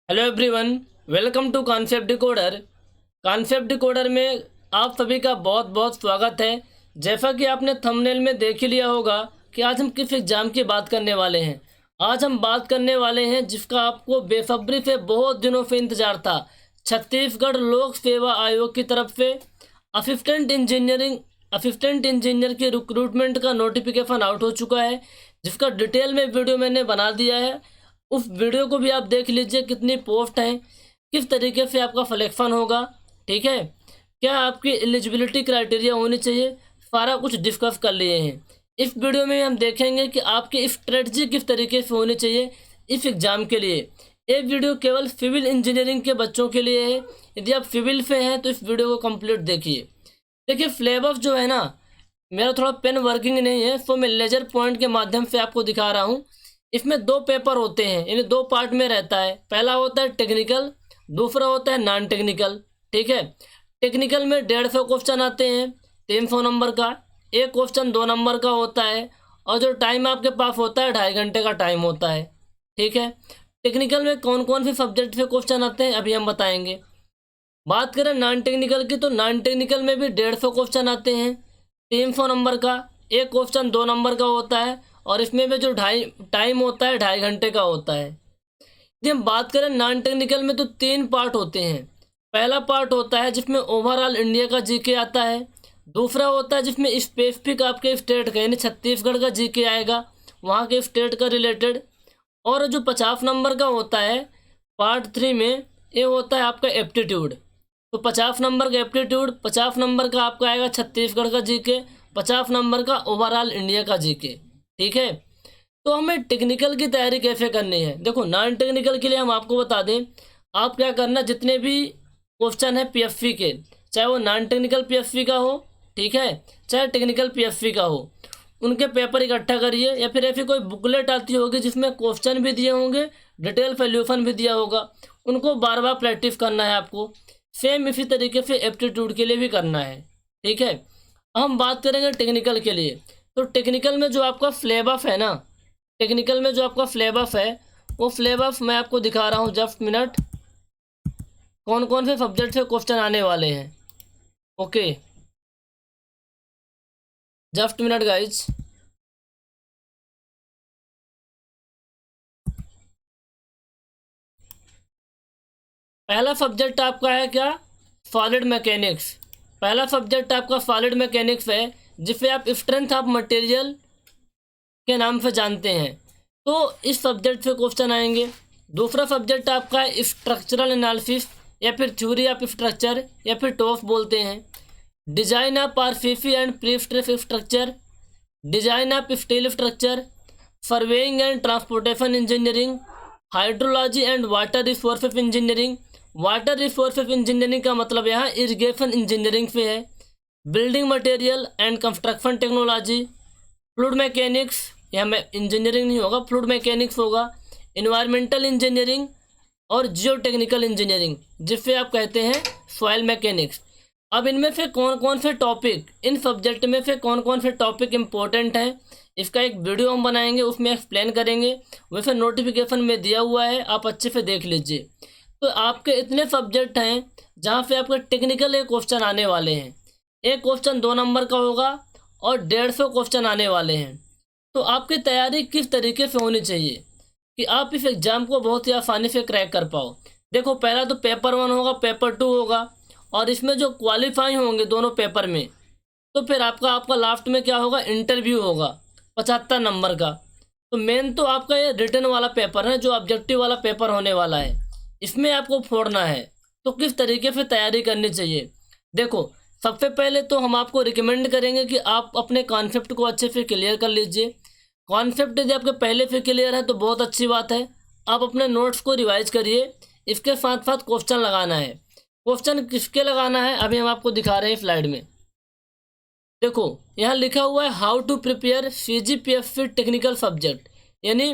Hello everyone, welcome to concept decoder. Concept decoder में आप सभी का बहुत बहुत स्वागत है। जैसा कि आपने थंबनेल में देख ही लिया होगा कि आज हम किस एग्ज़ाम की बात करने वाले हैं। आज हम बात करने वाले हैं जिसका आपको बेसब्री से बहुत दिनों से इंतज़ार था। छत्तीसगढ़ लोक सेवा आयोग की तरफ से असिस्टेंट इंजीनियर की रिक्रूटमेंट का नोटिफिकेशन आउट हो चुका है, जिसका डिटेल में वीडियो मैंने बना दिया है। उस वीडियो को भी आप देख लीजिए, कितनी पोस्ट हैं, किस तरीके से आपका सिलेक्शन होगा, ठीक है, क्या आपकी एलिजिबिलिटी क्राइटेरिया होनी चाहिए, सारा कुछ डिस्कस कर लिए हैं। इस वीडियो में हम देखेंगे कि आपकी स्ट्रेटजी किस तरीके से होनी चाहिए इस एग्ज़ाम के लिए। ये वीडियो केवल सिविल इंजीनियरिंग के बच्चों के लिए है। यदि आप सिविल से हैं तो इस वीडियो को कंप्लीट देखिए। देखिए, सिलेबस जो है ना, मेरा थोड़ा पेन वर्किंग नहीं है, तो मैं लेजर पॉइंट के माध्यम से आपको दिखा रहा हूँ। इसमें 2 पेपर होते हैं, यानी 2 पार्ट में रहता है। पहला होता है टेक्निकल, दूसरा होता है नॉन टेक्निकल, ठीक है। टेक्निकल में 150 क्वेश्चन आते हैं 300 नंबर का। एक क्वेश्चन 2 नंबर का होता है, और जो टाइम आपके पास होता है 2.5 घंटे का टाइम होता है, ठीक है। टेक्निकल में कौन कौन से सब्जेक्ट से क्वेश्चन आते हैं अभी हम बताएंगे। बात करें नॉन टेक्निकल की, तो नॉन टेक्निकल में भी 150 क्वेश्चन आते हैं 300 नंबर का। एक क्वेश्चन 2 नंबर का होता है, और इसमें भी जो टाइम होता है 2.5 घंटे का होता है। यदि हम बात करें नॉन टेक्निकल में, तो 3 पार्ट होते हैं। पहला पार्ट होता है जिसमें ओवरऑल इंडिया का जीके आता है। दूसरा होता है जिसमें स्पेसिफिक आपके स्टेट का, यानी छत्तीसगढ़ का जीके आएगा, वहाँ के स्टेट का रिलेटेड। और जो 50 नंबर का होता है पार्ट 3 में, ये होता है आपका एप्टीट्यूड। तो 50 नंबर का एप्टीट्यूड, 50 नंबर का आपका आएगा छत्तीसगढ़ का जीके, 50 नंबर का ओवरऑल इंडिया का जीके, ठीक है। तो हमें टेक्निकल की तैयारी कैसे करनी है, देखो नॉन टेक्निकल के लिए हम आपको बता दें, आप क्या करना, जितने भी क्वेश्चन है पीएससी के, चाहे वो नॉन टेक्निकल पीएससी का हो, ठीक है, चाहे टेक्निकल पीएससी का हो, उनके पेपर इकट्ठा करिए, या फिर ऐसी कोई बुकलेट आती होगी जिसमें क्वेश्चन भी दिए होंगे, डिटेल सॉल्यूशन भी दिया होगा, उनको बार बार प्रैक्टिस करना है आपको। सेम इसी तरीके से एप्टीट्यूड के लिए भी करना है, ठीक है। हम बात करेंगे टेक्निकल के लिए। तो टेक्निकल में जो आपका सिलेबस है ना, टेक्निकल में जो आपका सिलेबस है, वो सिलेबस मैं आपको दिखा रहा हूँ, जस्ट मिनट, कौन कौन से सब्जेक्ट से क्वेश्चन आने वाले हैं। Okay, just minute guys. पहला सब्जेक्ट आपका है क्या, सॉलिड मैकेनिक्स। पहला सब्जेक्ट आपका सॉलिड मैकेनिक्स है, जिसे आप स्ट्रेंथ ऑफ मटेरियल के नाम से जानते हैं। तो इस सब्जेक्ट से क्वेश्चन आएंगे। दूसरा सब्जेक्ट आपका है स्ट्रक्चरल एनालिसिस, या फिर थ्योरी ऑफ स्ट्रक्चर, या फिर टॉप बोलते हैं। Design of RCC and pre stress structure, design of steel structure, surveying and transportation engineering, hydrology and water resources engineering. Water resources engineering का मतलब यहाँ इरिगेशन इंजीनियरिंग से है। Building material and construction technology, fluid mechanics, यहाँ में engineering नहीं होगा, fluid mechanics होगा। इन्वायरमेंटल इंजीनियरिंग और जियो टेक्निकल इंजीनियरिंग, जिससे आप कहते हैं सॉइल मैकेनिक्स। अब इनमें से कौन कौन से टॉपिक, इन सब्जेक्ट में से कौन कौन से टॉपिक इम्पोर्टेंट हैं, इसका एक वीडियो हम बनाएंगे, उसमें एक्सप्लेन करेंगे। वैसे नोटिफिकेशन में दिया हुआ है, आप अच्छे से देख लीजिए। तो आपके इतने सब्जेक्ट हैं जहाँ पे आपके टेक्निकल एक क्वेश्चन आने वाले हैं। एक क्वेश्चन 2 नंबर का होगा, और 150 क्वेश्चन आने वाले हैं। तो आपकी तैयारी किस तरीके से होनी चाहिए कि आप इस एग्ज़ाम को बहुत ही आसानी से क्रैक कर पाओ। देखो, पहला तो पेपर 1 होगा, पेपर 2 होगा, और इसमें जो क्वालिफाई होंगे दोनों पेपर में, तो फिर आपका लास्ट में क्या होगा, इंटरव्यू होगा 75 नंबर का। तो मेन तो आपका ये रिटन वाला पेपर है, जो ऑब्जेक्टिव वाला पेपर होने वाला है, इसमें आपको फोड़ना है। तो किस तरीके से तैयारी करनी चाहिए, देखो, सबसे पहले तो हम आपको रिकमेंड करेंगे कि आप अपने कॉन्सेप्ट को अच्छे से क्लियर कर लीजिए। कॉन्सेप्ट यदि आपके पहले से क्लियर है तो बहुत अच्छी बात है, आप अपने नोट्स को रिवाइज करिए। इसके साथ साथ क्वेश्चन लगाना है। क्वेश्चन किसके लगाना है अभी हम आपको दिखा रहे हैं स्लाइड में। देखो, यहाँ लिखा हुआ है how to prepare CGPSC technical subject, यानी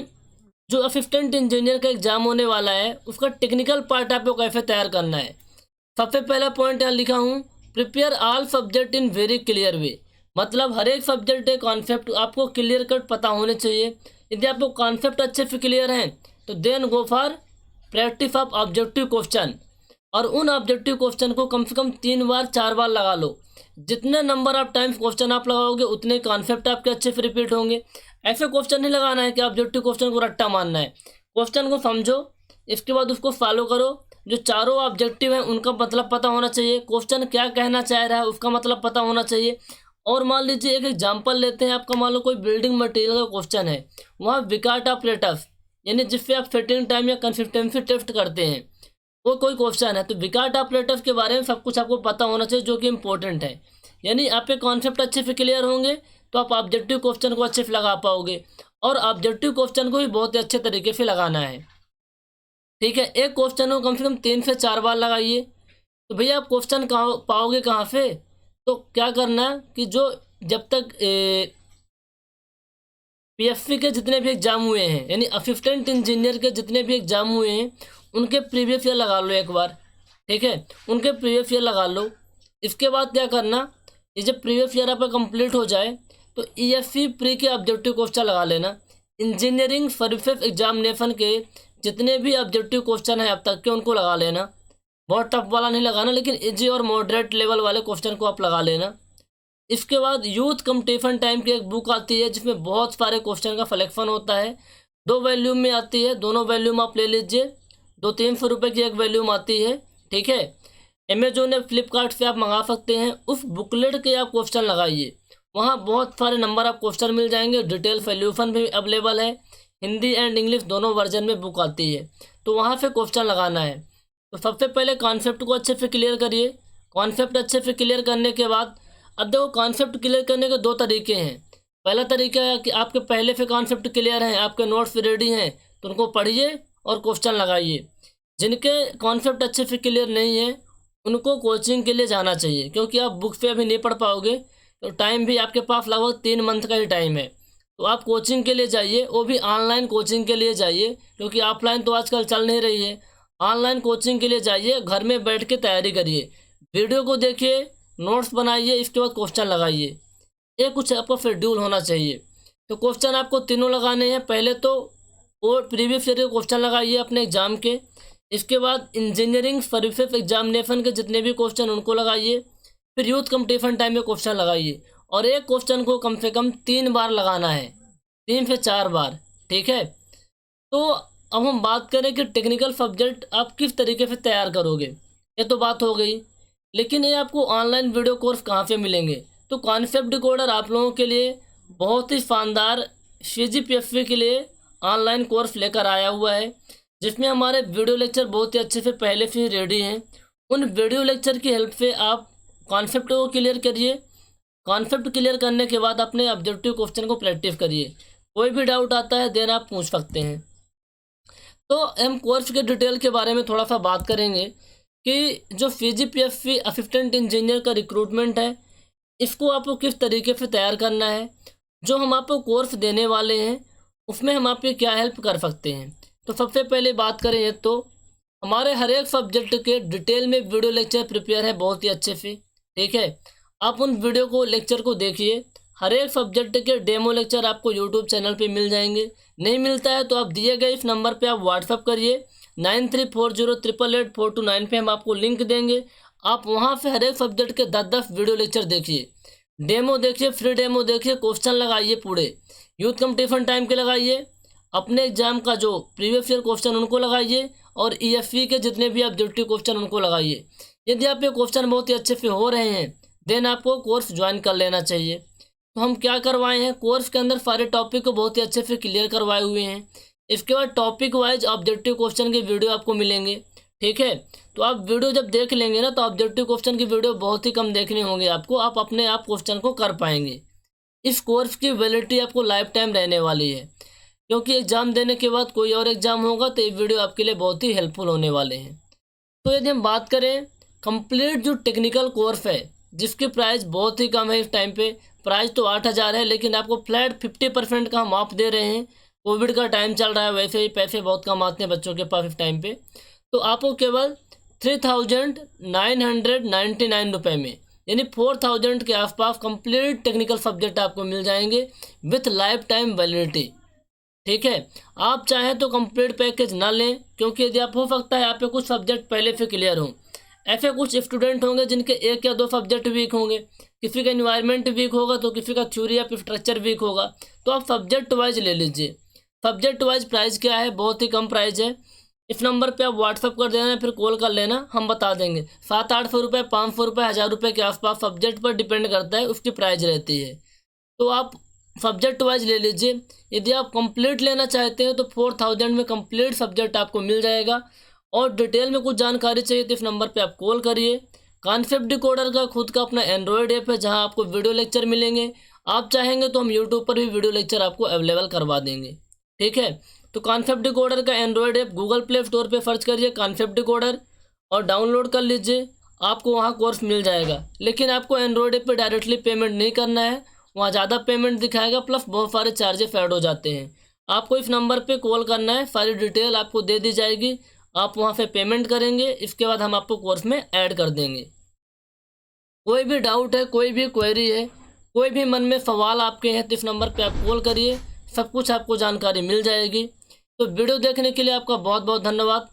जो असिस्टेंट इंजीनियर का एग्जाम होने वाला है, उसका टेक्निकल पार्ट आपको कैसे तैयार करना है। सबसे पहला पॉइंट यहाँ लिखा हूँ, prepare all subject in very clear way. मतलब हर एक सब्जेक्ट के कॉन्सेप्ट आपको क्लियर कट पता होने चाहिए। यदि आपको कॉन्सेप्ट अच्छे से क्लियर हैं तो then go for practice of objective question, और उन ऑब्जेक्टिव क्वेश्चन को कम से कम 3 बार 4 बार लगा लो। जितने नंबर ऑफ टाइम्स क्वेश्चन आप लगाओगे उतने कॉन्सेप्ट आपके अच्छे से रिपीट होंगे। ऐसे क्वेश्चन नहीं लगाना है कि ऑब्जेक्टिव क्वेश्चन को रट्टा मानना है। क्वेश्चन को समझो, इसके बाद उसको फॉलो करो। जो चारों ऑब्जेक्टिव हैं उनका मतलब पता होना चाहिए, क्वेश्चन क्या कहना चाह रहा है उसका मतलब पता होना चाहिए। और मान लीजिए एक एग्जाम्पल लेते हैं, आपका मान लो कोई बिल्डिंग मटेरियल का क्वेश्चन है, वहाँ विकाट ऑफ रेटफ यानी जिससे आप फिटिंग टाइम या कंसिस्टेंसी टेस्ट करते हैं, वो कोई क्वेश्चन है, तो विकाट ऑफ रेटफ के बारे में सब कुछ आपको पता होना चाहिए, जो कि इम्पोर्टेंट है। यानी आपके कॉन्सेप्ट अच्छे से क्लियर होंगे तो आप ऑब्जेक्टिव क्वेश्चन को अच्छे से लगा पाओगे। और ऑब्जेक्टिव क्वेश्चन को भी बहुत ही अच्छे तरीके से लगाना है, ठीक है। एक क्वेश्चन को कम से कम 3 से 4 बार लगाइए। तो भैया आप क्वेश्चन कहाँ पाओगे, कहाँ से? तो क्या करना है कि जो जब तक पीएफसी के जितने भी एग्जाम हुए हैं, यानी असिस्टेंट इंजीनियर के जितने भी एग्जाम हुए हैं, उनके प्रीवियस ईयर लगा लो एक बार, ठीक है, उनके प्रीवियस ईयर लगा लो। इसके बाद क्या करना, ये जब प्रीवियस ईयर आपका कंप्लीट हो जाए तो ईएससी प्री के ऑब्जेक्टिव क्वेश्चन लगा लेना। इंजीनियरिंग सर्विसेज एग्जामिनेशन के जितने भी ऑब्जेक्टिव क्वेश्चन हैं अब तक के उनको लगा लेना। बहुत टफ वाला नहीं लगाना, लेकिन इजी और मॉडरेट लेवल वाले क्वेश्चन को आप लगा लेना। इसके बाद यूथ कंपटीशन टाइम की एक बुक आती है जिसमें बहुत सारे क्वेश्चन का सिलेक्शन होता है, 2 वॉल्यूम में आती है, दोनों वॉल्यूम आप ले लीजिए। 200-300 रुपये की एक वॉल्यूम आती है, ठीक है। अमेजोन या फ्लिपकार्ट से आप मंगा सकते हैं। उस बुकलेट के आप क्वेश्चन लगाइए, वहाँ बहुत सारे नंबर आप क्वेश्चन मिल जाएंगे। डिटेल सॉल्यूशन भी अवेलेबल है, हिंदी एंड इंग्लिश दोनों वर्जन में बुक आती है, तो वहाँ से क्वेश्चन लगाना है। तो सबसे पहले कॉन्सेप्ट को अच्छे से क्लियर करिए। कॉन्सेप्ट अच्छे से क्लियर करने के बाद, अब देखो कॉन्सेप्ट क्लियर करने के 2 तरीके हैं। पहला तरीका है कि आपके पहले से कॉन्सेप्ट क्लियर हैं, आपके नोट्स रेडी हैं, तो उनको पढ़िए और क्वेश्चन लगाइए। जिनके कॉन्सेप्ट अच्छे से क्लियर नहीं है उनको कोचिंग के लिए जाना चाहिए, क्योंकि आप बुक से अभी नहीं पढ़ पाओगे, तो टाइम भी आपके पास लगभग 3 मंथ का ही टाइम है। तो आप कोचिंग के लिए जाइए, वो भी ऑनलाइन कोचिंग के लिए जाइए, क्योंकि ऑफलाइन तो आजकल चल नहीं रही है। ऑनलाइन कोचिंग के लिए जाइए, घर में बैठ के तैयारी करिए, वीडियो को देखिए, नोट्स बनाइए, इसके बाद क्वेश्चन लगाइए। ये कुछ आपका शेड्यूल होना चाहिए। तो क्वेश्चन आपको तीनों लगाने हैं। पहले तो वो प्रीवियस ईयर के क्वेश्चन लगाइए अपने एग्जाम के। इसके बाद इंजीनियरिंग सर्विसेज एग्जामिनेशन के जितने भी क्वेश्चन उनको लगाइए। फिर यूथ कंपटीशन टाइम में क्वेश्चन लगाइए, और एक क्वेश्चन को कम से कम 3 बार लगाना है, 3 से 4 बार, ठीक है। तो अब हम बात करें कि टेक्निकल सब्जेक्ट आप किस तरीके से तैयार करोगे, ये तो बात हो गई। लेकिन ये आपको ऑनलाइन वीडियो कोर्स कहाँ से मिलेंगे? तो कॉन्सेप्ट डिकोडर आप लोगों के लिए बहुत ही शानदार CGPSC के लिए ऑनलाइन कोर्स लेकर आया हुआ है, जिसमें हमारे वीडियो लेक्चर बहुत ही अच्छे से पहले से ही रेडी हैं। उन वीडियो लेक्चर की हेल्प से आप कॉन्सेप्ट को क्लियर करिए। कॉन्सेप्ट क्लियर करने के बाद अपने ऑब्जेक्टिव क्वेश्चन को प्रैक्टिस करिए। कोई भी डाउट आता है देन आप पूछ सकते हैं। तो हम कोर्स के डिटेल के बारे में थोड़ा सा बात करेंगे कि जो CGPSC असिस्टेंट इंजीनियर का रिक्रूटमेंट है, इसको आपको किस तरीके से तैयार करना है, जो हम आपको कोर्स देने वाले हैं उसमें हम आपकी क्या हेल्प कर सकते हैं। तो सबसे पहले बात करें तो हमारे हर एक सब्जेक्ट के डिटेल में वीडियो लेक्चर प्रिपेयर है बहुत ही अच्छे से, ठीक है। आप उन वीडियो को लेक्चर को देखिए। हर एक सब्जेक्ट के डेमो लेक्चर आपको यूट्यूब चैनल पे मिल जाएंगे। नहीं मिलता है तो आप दिए गए इस नंबर पे आप व्हाट्सअप करिए, 9340888429 पे हम आपको लिंक देंगे। आप वहाँ से हर एक सब्जेक्ट के 10-10 वीडियो लेक्चर देखिए, डेमो देखिए, फ्री डेमो देखिए, क्वेश्चन लगाइए, पूरे यूथ कंपटीशन टाइम के लगाइए, अपने एग्जाम का जो प्रीवियस ईयर क्वेश्चन उनको लगाइए, और ESC के जितने भी ऑब्जेक्टिव क्वेश्चन उनको लगाइए। यदि आप ये क्वेश्चन बहुत ही अच्छे से हो रहे हैं देन आपको कोर्स ज्वाइन कर लेना चाहिए। तो हम क्या करवाए हैं, कोर्स के अंदर सारे टॉपिक को बहुत ही अच्छे से क्लियर करवाए हुए हैं। इसके बाद टॉपिक वाइज ऑब्जेक्टिव क्वेश्चन के वीडियो आपको मिलेंगे, ठीक है। तो आप वीडियो जब देख लेंगे ना तो ऑब्जेक्टिव क्वेश्चन की वीडियो बहुत ही कम देखने होंगे आपको, आप अपने आप क्वेश्चन को कर पाएंगे। इस कोर्स की वैलिडिटी आपको लाइफ टाइम रहने वाली है, क्योंकि एग्ज़ाम देने के बाद कोई और एग्ज़ाम होगा तो ये वीडियो आपके लिए बहुत ही हेल्पफुल होने वाले हैं। तो यदि हम बात करें कंप्लीट जो टेक्निकल कोर्स है जिसकी प्राइस बहुत ही कम है, इस टाइम पे प्राइस तो 8,000 है, लेकिन आपको फ्लैट 50% का हम ऑफ दे रहे हैं। कोविड का टाइम चल रहा है, वैसे ही पैसे बहुत कम आते हैं बच्चों के पास इस टाइम पे। तो आपको केवल 3,999 रुपये में, यानी 4,000 के आसपास कंप्लीट टेक्निकल सब्जेक्ट आपको मिल जाएंगे विथ लाइफ टाइम वैलिडिटी। ठीक है। आप चाहें तो कंप्लीट पैकेज ना लें, क्योंकि यदि आप हो सकता है आप पे कुछ सब्जेक्ट पहले से क्लियर हों। ऐसे कुछ स्टूडेंट होंगे जिनके 1 या 2 सब्जेक्ट वीक होंगे, किसी का एनवायरनमेंट वीक होगा तो किसी का थ्योरी या स्ट्रक्चर वीक होगा, तो आप सब्जेक्ट वाइज ले लीजिए। सब्जेक्ट वाइज प्राइस क्या है, बहुत ही कम प्राइस है। इस नंबर पे आप व्हाट्सअप कर देना, फिर कॉल कर लेना, हम बता देंगे। 700-800 रुपये, 500 रुपये, 1000 रुपये के आसपास सब्जेक्ट पर डिपेंड करता है, उसकी प्राइस रहती है। तो आप सब्जेक्ट वाइज ले लीजिए। यदि आप कंप्लीट लेना चाहते हैं तो 4000 में कंप्लीट सब्जेक्ट आपको मिल जाएगा। और डिटेल में कुछ जानकारी चाहिए तो इस नंबर पे आप कॉल करिए। कॉन्सेप्ट डिकोडर का खुद का अपना एंड्रॉयड ऐप है, जहां आपको वीडियो लेक्चर मिलेंगे। आप चाहेंगे तो हम यूट्यूब पर भी वीडियो लेक्चर आपको अवेलेबल करवा देंगे। ठीक है, तो कॉन्सेप्ट डिकोडर का Android app Google play store पर सर्च करिए कॉन्सेप्ट डिकोडर और डाउनलोड कर लीजिए। आपको वहाँ कोर्स मिल जाएगा, लेकिन आपको एंड्रॉयड ऐप पर डायरेक्टली पेमेंट नहीं करना है, वहाँ ज़्यादा पेमेंट दिखाएगा, प्लस बहुत सारे चार्जेस ऐड हो जाते हैं। आपको इस नंबर पे कॉल करना है, सारी डिटेल आपको दे दी जाएगी, आप वहाँ से पेमेंट करेंगे, इसके बाद हम आपको कोर्स में ऐड कर देंगे। कोई भी डाउट है, कोई भी क्वेरी है, कोई भी मन में सवाल आपके हैं तो इस नंबर पे आप कॉल करिए, सब कुछ आपको जानकारी मिल जाएगी। तो वीडियो देखने के लिए आपका बहुत बहुत धन्यवाद।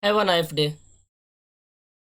Have a nice day.